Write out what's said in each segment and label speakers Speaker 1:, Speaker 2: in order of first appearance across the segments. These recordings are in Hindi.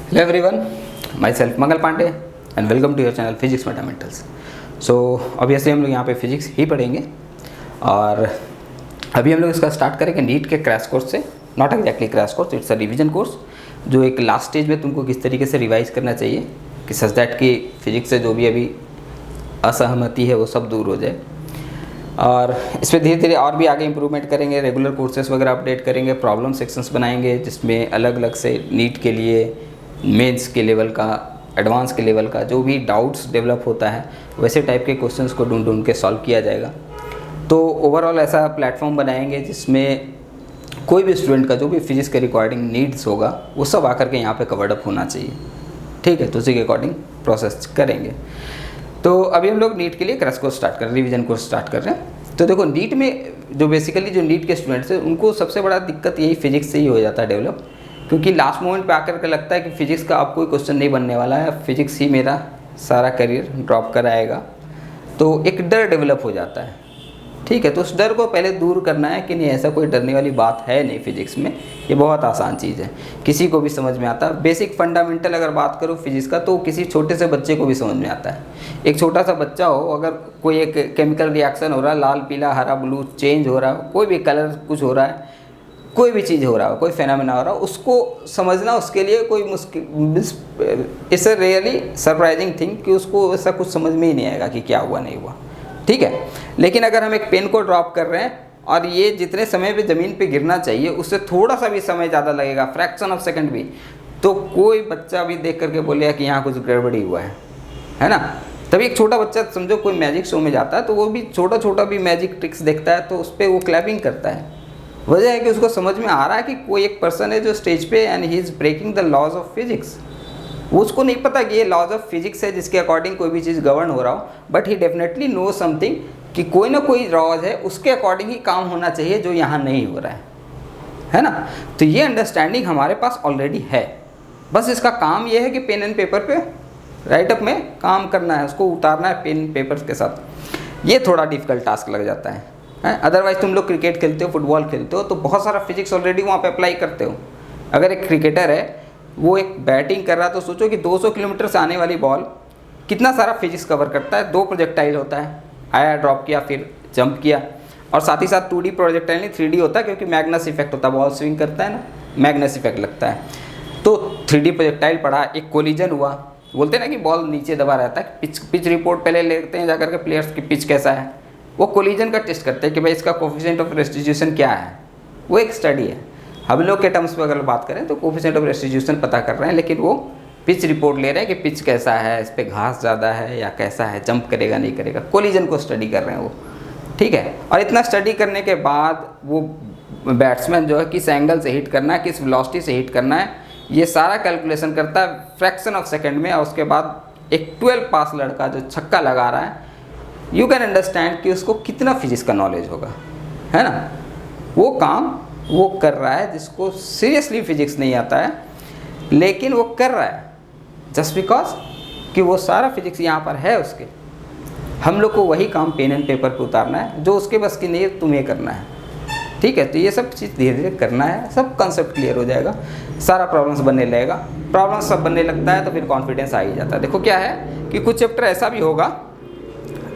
Speaker 1: Hello everyone, myself Mangal Pande and welcome to your channel physics fundamentals. So obviously हम लोग यहाँ पे फिजिक्स ही पढ़ेंगे और अभी हम लोग इसका स्टार्ट करेंगे नीट के क्रैश कोर्स से। Not exactly crash course, it's a revision course जो एक लास्ट स्टेज में तुमको किस तरीके से रिवाइज करना चाहिए कि सच दैट कि फिजिक्स से जो भी अभी असहमति है वो सब दूर हो जाए। और इस पर धीरे धीरे और भी आगे इंप्रूवमेंट करेंगे, रेगुलर कोर्सेज वगैरह अपडेट करेंगे, प्रॉब्लम सेक्शंस बनाएंगे जिसमें अलग अलग से नीट के लिए, मेंस के लेवल का, एडवांस के लेवल का जो भी डाउट्स डेवलप होता है वैसे टाइप के क्वेश्चंस को ढूंढ ढूंढ के सॉल्व किया जाएगा। तो ओवरऑल ऐसा प्लेटफॉर्म बनाएंगे जिसमें कोई भी स्टूडेंट का जो भी फिजिक्स के रिकॉर्डिंग नीड्स होगा वो सब आकर के यहाँ पे कवर्ड अप होना चाहिए। ठीक है, तो उसी के अकॉर्डिंग प्रोसेस करेंगे। तो अभी हम लोग नीट के लिए क्रैश कोर्स स्टार्ट कर रहे हैं, रिवीजन कोर्स स्टार्ट कर रहे हैं। तो देखो नीट में जो बेसिकली जो नीट के स्टूडेंट्स हैं उनको सबसे बड़ा दिक्कत यही फिजिक्स से ही हो जाता है डेवलप, क्योंकि लास्ट मोमेंट पे आकर के लगता है कि फिजिक्स का अब कोई क्वेश्चन नहीं बनने वाला है, फिजिक्स ही मेरा सारा करियर ड्रॉप कराएगा। तो एक डर डेवलप हो जाता है। ठीक है, तो उस डर को पहले दूर करना है कि नहीं, ऐसा कोई डरने वाली बात है नहीं फिजिक्स में, ये बहुत आसान चीज़ है, किसी को भी समझ में आता है। बेसिक फंडामेंटल अगर बात करो फिजिक्स का तो किसी छोटे से बच्चे को भी समझ में आता है। एक छोटा सा बच्चा हो, अगर कोई एक केमिकल रिएक्शन हो रहा है, लाल पीला हरा ब्लू चेंज हो रहा है, कोई भी कलर कुछ हो रहा है, कोई भी चीज़ हो रहा हो, कोई फेनोमेना हो रहा हो, उसको समझना उसके लिए कोई मुश्किल, it's a really surprising thing कि उसको ऐसा कुछ समझ में ही नहीं आएगा कि क्या हुआ नहीं हुआ। ठीक है, लेकिन अगर हम एक पेन को ड्रॉप कर रहे हैं और ये जितने समय पे ज़मीन पे गिरना चाहिए उससे थोड़ा सा भी समय ज़्यादा लगेगा, फ्रैक्शन ऑफ सेकंड भी, तो कोई बच्चा भी देख करके बोलेगा कि यहाँ कुछ गड़बड़ी हुआ है ना। तभी एक छोटा बच्चा समझो कोई मैजिक शो में जाता है तो वो भी छोटा छोटा भी मैजिक ट्रिक्स देखता है तो उस पर वो क्लैपिंग करता है। वजह है कि उसको समझ में आ रहा है कि कोई एक पर्सन है जो स्टेज पे and he is breaking the laws of physics. वो उसको नहीं पता कि ये लॉज ऑफ फिजिक्स है जिसके अकॉर्डिंग कोई भी चीज़ गवर्न हो रहा हो, but he definitely know something कि कोई ना कोई लॉज है उसके अकॉर्डिंग ही काम होना चाहिए जो यहाँ नहीं हो रहा है ना। तो ये अंडरस्टैंडिंग हमारे पास ऑलरेडी है, बस इसका काम ये है कि पेन एंड पेपर पे राइटअप में काम करना है, उसको उतारना है पेन पेपर के साथ। ये थोड़ा डिफिकल्ट टास्क लग जाता है। अदरवाइज तुम लोग क्रिकेट खेलते हो, फुटबॉल खेलते हो तो बहुत सारा फिजिक्स ऑलरेडी वहाँ पे अप्लाई करते हो। अगर एक क्रिकेटर है वो एक बैटिंग कर रहा है तो सोचो कि 200 किलोमीटर से आने वाली बॉल कितना सारा फिजिक्स कवर करता है। 2 प्रोजेक्टाइल होता है, आया ड्रॉप किया फिर जंप किया, और साथ ही साथ 2D प्रोजेक्टाइल नहीं 3D होता है क्योंकि मैग्नस इफेक्ट होता है, बॉल स्विंग करता है ना, मैग्नस इफेक्ट लगता है। तो 3D प्रोजेक्टाइल पड़ा, एक कोलिजन हुआ, बोलते हैं ना कि बॉल नीचे दबा रहता है, पिच रिपोर्ट पहले लेते हैं जाकर के प्लेयर्स की पिच कैसा है, वो कोलिजन का टेस्ट करते हैं कि भाई इसका कोफिशिएंट ऑफ रेस्टिट्यूशन क्या है, वो एक स्टडी है। हम लोग के टर्म्स में अगर बात करें तो कोफिशिएंट ऑफ रेस्टिट्यूशन पता कर रहे हैं, लेकिन वो पिच रिपोर्ट ले रहे हैं कि पिच कैसा है, इस पर घास ज़्यादा है या कैसा है, जंप करेगा नहीं करेगा, कोलिजन को स्टडी कर रहे हैं वो। ठीक है, और इतना स्टडी करने के बाद वो बैट्समैन जो है किस एंगल से हिट करना है, किस वेलोसिटी से हिट करना है, ये सारा कैलकुलेशन करता है फ्रैक्शन ऑफ सेकेंड में। और उसके बाद एक 12 पास लड़का जो छक्का लगा रहा है, यू कैन अंडरस्टैंड कि उसको कितना फिजिक्स का नॉलेज होगा, है ना। वो काम वो कर रहा है जिसको सीरियसली फिजिक्स नहीं आता है, लेकिन वो कर रहा है जस्ट बिकॉज कि वो सारा फिजिक्स यहाँ पर है उसके। हम लोग को वही काम पेन एंड पेपर पे उतारना है जो उसके बस की नहीं है, तुम्हें करना है। ठीक है, तो ये सब चीज़ धीरे धीरे करना है, सब कंसेप्ट क्लियर हो जाएगा, सारा प्रॉब्लम्स बनने लगेगा। प्रॉब्लम्स सब बनने लगता है तो फिर कॉन्फिडेंस आ ही जाता है। देखो क्या है कि कुछ चैप्टर ऐसा भी होगा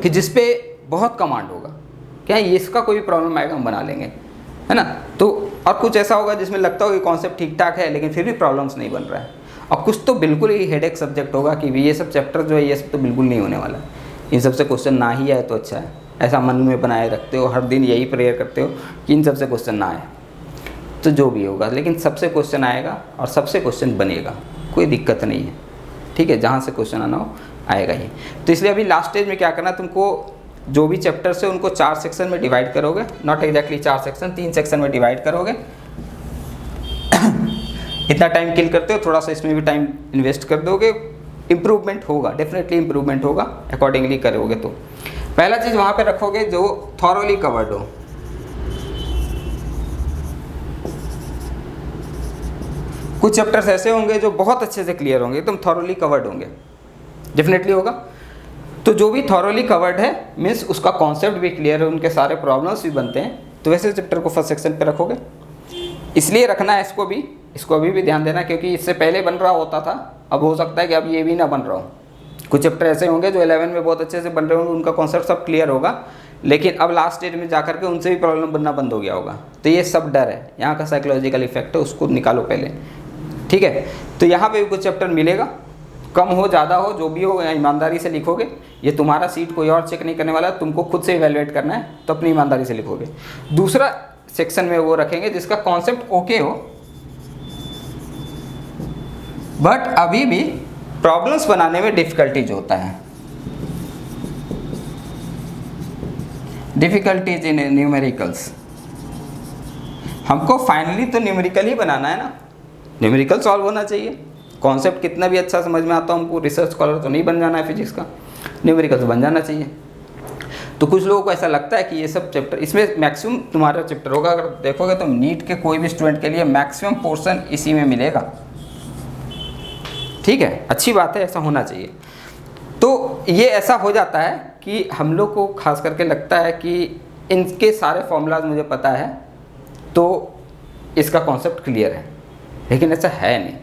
Speaker 1: कि जिसपे बहुत कमांड होगा, क्या ये इसका कोई भी प्रॉब्लम आएगा हम बना लेंगे, है ना। तो और कुछ ऐसा होगा जिसमें लगता होगा कि कॉन्सेप्ट ठीक ठाक है लेकिन फिर भी प्रॉब्लम्स नहीं बन रहा है। और कुछ तो बिल्कुल ही हेडेक सब्जेक्ट होगा कि ये सब चैप्टर जो है ये सब तो बिल्कुल नहीं होने वाला, इन सब से क्वेश्चन ना ही आए तो अच्छा है। ऐसा मन में बनाए रखते हो, हर दिन यही प्रेयर करते हो कि इन सब से क्वेश्चन ना आए, तो जो भी होगा लेकिन सबसे क्वेश्चन आएगा और सबसे क्वेश्चन बनेगा, कोई दिक्कत नहीं है। ठीक है, जहाँ से क्वेश्चन आना हो आएगा ही। तो इसलिए अभी लास्ट स्टेज में क्या करना, तुमको जो भी चैप्टर्स है उनको 4 सेक्शन में डिवाइड करोगे, नॉट एग्जैक्टली 4 सेक्शन, 3 सेक्शन में डिवाइड करोगे। इतना टाइम किल करते हो, थोड़ा सा इसमें भी टाइम इन्वेस्ट कर दोगे, इम्प्रूवमेंट होगा, डेफिनेटली इम्प्रूवमेंट होगा अकॉर्डिंगली करोगे। तो पहला चीज़ वहाँ पे रखोगे जो थॉरोली कवर्ड हो। कुछ चैप्टर्स ऐसे होंगे जो बहुत अच्छे से क्लियर होंगे, एकदम थॉरोली कवर्ड होंगे, डेफिनेटली होगा। तो जो भी थॉरोली कवर्ड है मीन्स उसका कॉन्सेप्ट भी क्लियर है, उनके सारे प्रॉब्लम्स भी बनते हैं, तो वैसे चैप्टर को फर्स्ट सेक्शन पे रखोगे। इसलिए रखना है इसको भी इसको अभी भी ध्यान देना, क्योंकि इससे पहले बन रहा होता था, अब हो सकता है कि अब ये भी ना बन रहा हो। कुछ चैप्टर ऐसे होंगे जो 11 में बहुत अच्छे से बन रहे होंगे, उनका कॉन्सेप्ट सब क्लियर होगा, लेकिन अब लास्ट स्टेज में जाकर के उनसे भी प्रॉब्लम बनना बंद हो गया होगा। तो ये सब डर है, यहाँ का साइकोलॉजिकल इफेक्ट है, उसको निकालो पहले, ठीक है। तो यहाँ पे भी कुछ चैप्टर मिलेगा, कम हो ज़्यादा हो जो भी हो, ईमानदारी से लिखोगे। ये तुम्हारा सीट कोई और चेक नहीं करने वाला, तुमको खुद से इवैल्यूएट करना है, तो अपनी ईमानदारी से लिखोगे। दूसरा सेक्शन में वो रखेंगे जिसका कॉन्सेप्ट ओके हो, बट अभी भी प्रॉब्लम्स बनाने में डिफिकल्टीज होता है, डिफिकल्टीज इन न्यूमेरिकल्स। हमको फाइनली तो न्यूमेरिकल ही बनाना है ना, न्यूमेरिकल सॉल्व होना चाहिए। कॉन्सेप्ट कितना भी अच्छा समझ में आता हो, हमको रिसर्च स्कॉलर तो नहीं बन जाना है फिजिक्स का, न्यूमेरिकल तो बन जाना चाहिए। तो कुछ लोगों को ऐसा लगता है कि ये सब चैप्टर, इसमें मैक्सिमम तुम्हारा चैप्टर होगा, अगर देखोगे तो नीट के कोई भी स्टूडेंट के लिए मैक्सिमम पोर्शन इसी में मिलेगा, ठीक है, अच्छी बात है, ऐसा होना चाहिए। तो ये ऐसा हो जाता है कि हम लोग को खास करके लगता है कि इनके सारे फॉर्मूलाज मुझे पता है तो इसका कॉन्सेप्ट क्लियर है, लेकिन ऐसा है नहीं।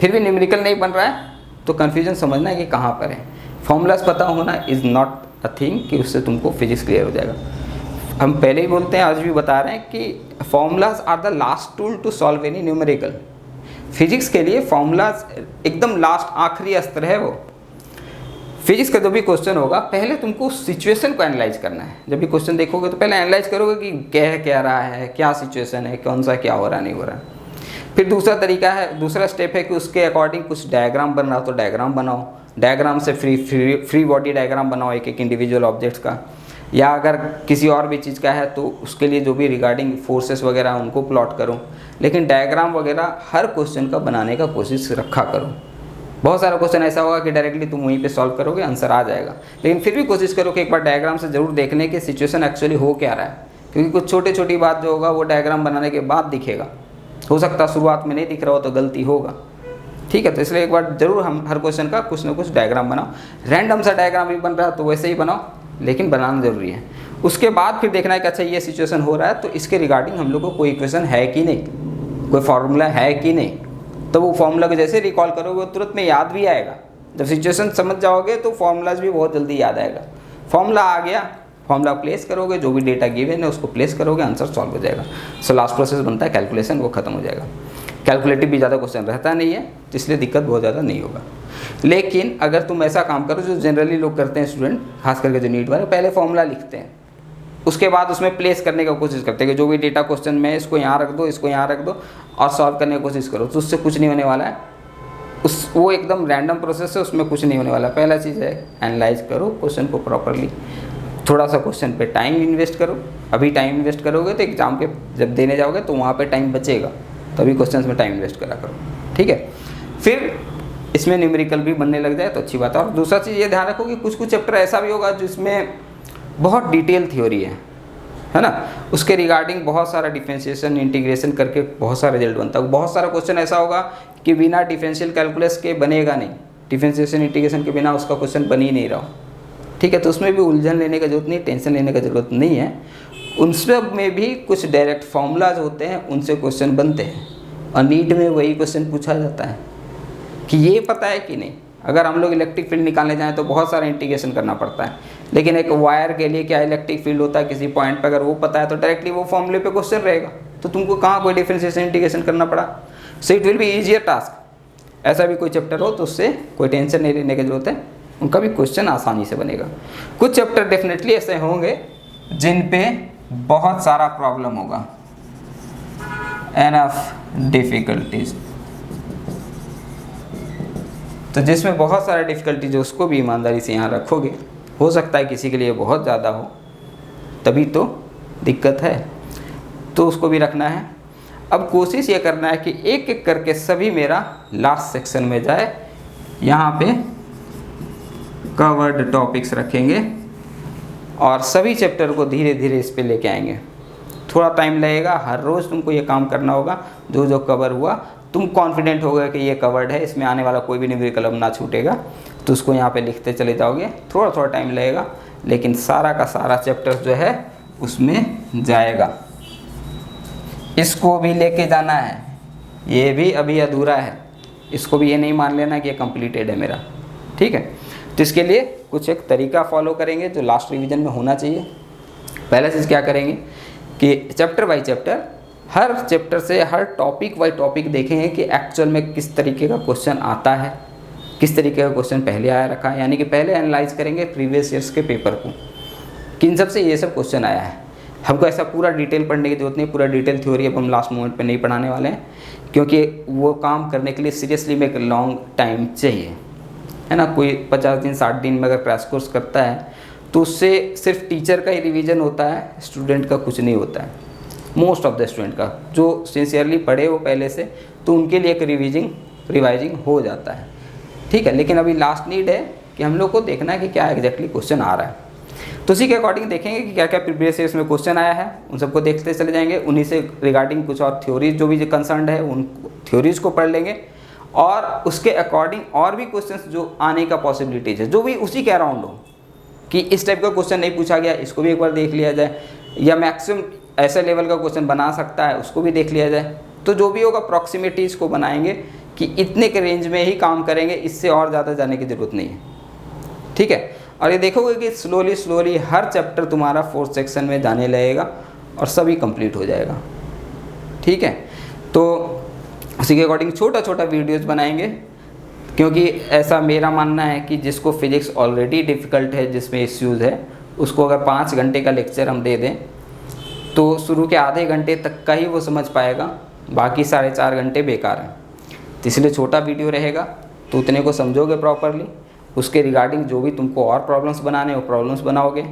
Speaker 1: फिर भी न्यूमेरिकल नहीं बन रहा है तो कन्फ्यूजन समझना है कि कहाँ पर है। फॉर्मूलाज पता होना इज़ नॉट अ थिंग कि उससे तुमको फिजिक्स क्लियर हो जाएगा। हम पहले ही बोलते हैं, आज भी बता रहे हैं कि formulas are the last tool to solve any numerical. Physics के लिए फॉर्मूलाज एकदम लास्ट आखिरी अस्त्र है वो। फिजिक्स का जो भी क्वेश्चन होगा, पहले तुमको सिचुएशन को एनालाइज करना है। जब भी क्वेश्चन देखोगे तो पहले एनालाइज करोगे कि क्या रहा है, क्या सिचुएशन है, कौन सा क्या हो रहा है, नहीं हो रहा है। फिर दूसरा तरीका है, दूसरा स्टेप है कि उसके अकॉर्डिंग कुछ डायग्राम बन रहा हो तो डायग्राम बनाओ, डायग्राम से फ्री बॉडी डायग्राम बनाओ एक एक इंडिविजुअल ऑब्जेक्ट्स का, या अगर किसी और भी चीज़ का है तो उसके लिए जो भी रिगार्डिंग फोर्सेस वगैरह उनको प्लॉट करो। लेकिन डायग्राम वगैरह हर क्वेश्चन का बनाने का कोशिश रखा करो। बहुत सारा क्वेश्चन ऐसा होगा कि डायरेक्टली तुम वहीं पे सॉल्व करोगे, आंसर आ जाएगा, लेकिन फिर भी कोशिश करो कि एक बार डायग्राम से ज़रूर देखने की सिचुएशन एक्चुअली हो क्या रहा है, क्योंकि कुछ छोटी छोटी बात जो होगा वो डायग्राम बनाने के बाद दिखेगा। हो सकता है शुरुआत में नहीं दिख रहा हो तो गलती होगा, ठीक है। तो इसलिए एक बार ज़रूर हम हर क्वेश्चन का कुछ ना कुछ डायग्राम बनाओ। रैंडम सा डायग्राम भी बन रहा है तो वैसे ही बनाओ, लेकिन बनाना ज़रूरी है। उसके बाद फिर देखना है कि अच्छा ये सिचुएशन हो रहा है तो इसके रिगार्डिंग हम लोग को कोई इक्वेशन है कि नहीं, कोई फार्मूला है कि नहीं। तो वो फार्मूला को जैसे रिकॉल करोगे वो तुरंत में याद भी आएगा। जब सिचुएशन समझ जाओगे तो फार्मूलाज भी बहुत जल्दी याद आएगा। फार्मूला आ गया, फार्मूला प्लेस करोगे, जो भी डेटा गिवन है उसको प्लेस करोगे, आंसर सॉल्व हो जाएगा। सो लास्ट प्रोसेस बनता है कैलकुलेशन, वो खत्म हो जाएगा। कैलकुलेटिव भी ज़्यादा क्वेश्चन रहता नहीं है, तो इसलिए दिक्कत बहुत ज़्यादा नहीं होगा। लेकिन अगर तुम ऐसा काम करो जो जनरली लोग करते हैं स्टूडेंट, खास करके जो नीट वाले, पहले फार्मूला लिखते हैं, उसके बाद उसमें प्लेस करने का कोशिश करते हैं कि जो भी डेटा क्वेश्चन में इसको यहाँ रख दो, इसको यहाँ रख दो और सॉल्व करने की कोशिश करो, तो उससे कुछ नहीं होने वाला है। वो एकदम रैंडम प्रोसेस है, उसमें कुछ नहीं होने वाला। पहला चीज़ है एनालाइज करो क्वेश्चन को प्रॉपरली, थोड़ा सा क्वेश्चन पे टाइम इन्वेस्ट करो। अभी टाइम इन्वेस्ट करोगे तो एग्जाम के जब देने जाओगे तो वहाँ पे टाइम बचेगा, तभी क्वेश्चन में टाइम इन्वेस्ट करा करो, ठीक है। फिर इसमें न्यूमेरिकल भी बनने लग जाए तो अच्छी बात है। और दूसरा चीज़ ये ध्यान रखो कि कुछ कुछ चैप्टर ऐसा भी होगा जिसमें बहुत डिटेल थ्योरी है ना, उसके रिगार्डिंग बहुत सारा डिफरेंशिएशन इंटीग्रेशन करके बहुत सारा रिजल्ट बनता है। बहुत सारा क्वेश्चन ऐसा होगा कि बिना डिफरेंशियल कैलकुलस के बनेगा नहीं, डिफरेंशिएशन इंटीग्रेशन के बिना उसका क्वेश्चन बन ही नहीं रहा, ठीक है। तो उसमें भी उलझन लेने का जरूरत नहीं, टेंशन लेने का ज़रूरत नहीं है। उन सब में भी कुछ डायरेक्ट फार्मूलाज होते हैं, उनसे क्वेश्चन बनते हैं, और नीट में वही क्वेश्चन पूछा जाता है कि ये पता है कि नहीं। अगर हम लोग इलेक्ट्रिक फील्ड निकालने जाएँ तो बहुत सारा इंटीग्रेशन करना पड़ता है, लेकिन एक वायर के लिए क्या इलेक्ट्रिक फील्ड होता है किसी पॉइंट पर, अगर वो पता है तो डायरेक्टली वो फॉर्मूले पे क्वेश्चन रहेगा, तो तुमको कहाँ कोई डिफरेंशिएशन इंटीग्रेशन करना पड़ा। So it will be easier task. ऐसा भी कोई चैप्टर हो तो उससे कोई टेंशन नहीं लेने की जरूरत है, उनका भी क्वेश्चन आसानी से बनेगा। कुछ चैप्टर डेफिनेटली ऐसे होंगे जिन पे बहुत सारा प्रॉब्लम होगा, एनफ डिफिकल्टीज, तो जिसमें बहुत सारा डिफ़िकल्टीज है उसको भी ईमानदारी से यहाँ रखोगे। हो सकता है किसी के लिए बहुत ज़्यादा हो, तभी तो दिक्कत है, तो उसको भी रखना है। अब कोशिश ये करना है कि एक एक करके सभी मेरा लास्ट सेक्शन में जाए। यहाँ पे कवर्ड टॉपिक्स रखेंगे और सभी चैप्टर को धीरे धीरे इस पे लेके आएंगे। थोड़ा टाइम लगेगा, हर रोज़ तुमको ये काम करना होगा। जो जो कवर हुआ तुम कॉन्फिडेंट हो गए कि ये कवर्ड है, इसमें आने वाला कोई भी न्यूमेरिकल अब ना छूटेगा, तो उसको यहाँ पे लिखते चले जाओगे। थोड़ा थोड़ा टाइम लगेगा, लेकिन सारा का सारा चैप्टर जो है उसमें जाएगा। इसको भी लेके जाना है, ये भी अभी अधूरा है, इसको भी ये नहीं मान लेना कि ये कंप्लीटेड है मेरा, ठीक है। तो इसके लिए कुछ एक तरीका फॉलो करेंगे जो लास्ट रिवीजन में होना चाहिए। पहला चीज़ क्या करेंगे कि chapter by chapter, her chapter से हर टॉपिक बाय टॉपिक देखेंगे कि एक्चुअल में किस तरीके का क्वेश्चन आता है, किस तरीके का क्वेश्चन पहले आया रखा है, यानी कि पहले एनालाइज करेंगे प्रीवियस ईयर्स के पेपर को, किन सब से ये सब क्वेश्चन आया है। हमको ऐसा पूरा डिटेल पढ़ने की जरूरत नहीं, पूरा डिटेल थ्योरी अब हम लास्ट मोमेंट पे नहीं पढ़ाने वाले हैं, क्योंकि वो काम करने के लिए सीरियसली में एक लॉन्ग टाइम चाहिए, है ना। कोई 50 दिन 60 दिन में अगर क्रैश कोर्स करता है तो उससे सिर्फ टीचर का ही रिवीजन होता है, स्टूडेंट का कुछ नहीं होता है। मोस्ट ऑफ द स्टूडेंट का जो सिंसियरली पढ़े हो पहले से, तो उनके लिए एक रिवाइजिंग हो जाता है, ठीक है। लेकिन अभी लास्ट नीड है कि हम लोग को देखना है कि क्या एग्जैक्टली क्वेश्चन आ रहा है। तो उसी के अकॉर्डिंग देखेंगे कि क्या क्या प्रीवियस ईयर्स में क्वेश्चन आया है, उन सबको देखते चले जाएंगे। उन्हीं से रिगार्डिंग कुछ और थ्योरीज जो भी कंसर्न है उन थ्योरीज को पढ़ लेंगे, और उसके अकॉर्डिंग और भी क्वेश्चंस जो आने का पॉसिबिलिटीज है, जो भी उसी के अराउंड हो, कि इस टाइप का क्वेश्चन नहीं पूछा गया, इसको भी एक बार देख लिया जाए, या मैक्सिमम ऐसे लेवल का क्वेश्चन बना सकता है उसको भी देख लिया जाए। तो जो भी होगा अप्रॉक्सीमेटीज को बनाएंगे कि इतने के रेंज में ही काम करेंगे, इससे और ज़्यादा जाने की ज़रूरत नहीं है, ठीक है। और ये देखोगे कि स्लोली हर चैप्टर तुम्हारा 4th सेक्शन में जाने लगेगा और सभी कंप्लीट हो जाएगा, ठीक है। तो उसी के अकॉर्डिंग छोटा छोटा वीडियोज़ बनाएंगे, क्योंकि ऐसा मेरा मानना है कि जिसको फिजिक्स ऑलरेडी डिफ़िकल्ट है, जिसमें इश्यूज़ है, उसको अगर 5 घंटे का लेक्चर हम दे दें तो शुरू के आधे घंटे तक का ही वो समझ पाएगा, बाकी 4.5 घंटे बेकार हैं। तो इसलिए छोटा वीडियो रहेगा तो उतने को समझोगे प्रॉपरली, उसके रिगार्डिंग जो भी तुमको और प्रॉब्लम्स बनाने वो प्रॉब्लम्स बनाओगे।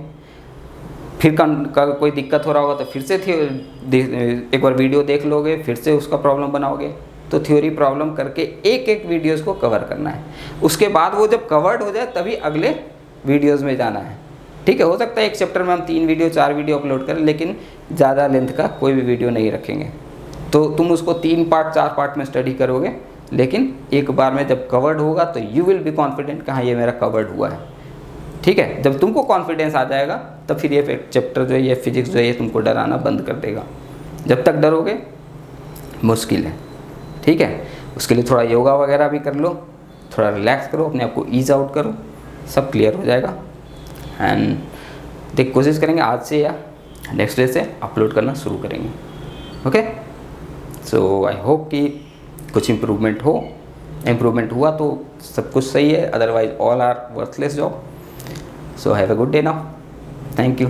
Speaker 1: फिर कोई दिक्कत हो रहा होगा तो फिर से एक बार वीडियो देख लोगे, फिर से उसका प्रॉब्लम बनाओगे। तो थ्योरी प्रॉब्लम करके एक एक वीडियोज़ को कवर करना है। उसके बाद वो जब कवर्ड हो जाए तभी अगले वीडियोज़ में जाना है, ठीक है। हो सकता है एक चैप्टर में हम 3 वीडियो 4 वीडियो अपलोड करें, लेकिन ज़्यादा लेंथ का कोई भी वीडियो नहीं रखेंगे। तो तुम उसको 3 पार्ट 4 पार्ट में स्टडी करोगे, लेकिन एक बार में जब कवर्ड होगा तो यू विल बी कॉन्फिडेंट कि हाँ ये मेरा कवर्ड हुआ है, ठीक है। जब तुमको कॉन्फिडेंस आ जाएगा तब फिर ये चैप्टर जो है, ये फिजिक्स जो है, ये तुमको डराना बंद कर देगा। जब तक डरोगे मुश्किल है, ठीक है। उसके लिए थोड़ा योगा वगैरह भी कर लो, थोड़ा रिलैक्स करो, अपने आप को ईज आउट करो, सब क्लियर हो जाएगा। एंड कोशिश करेंगे आज से या नेक्स्ट डे से अपलोड करना शुरू करेंगे, ओके। सो आई होप कि कुछ इम्प्रूवमेंट हुआ तो सब कुछ सही है, otherwise all are worthless job. So have a good day now, thank you.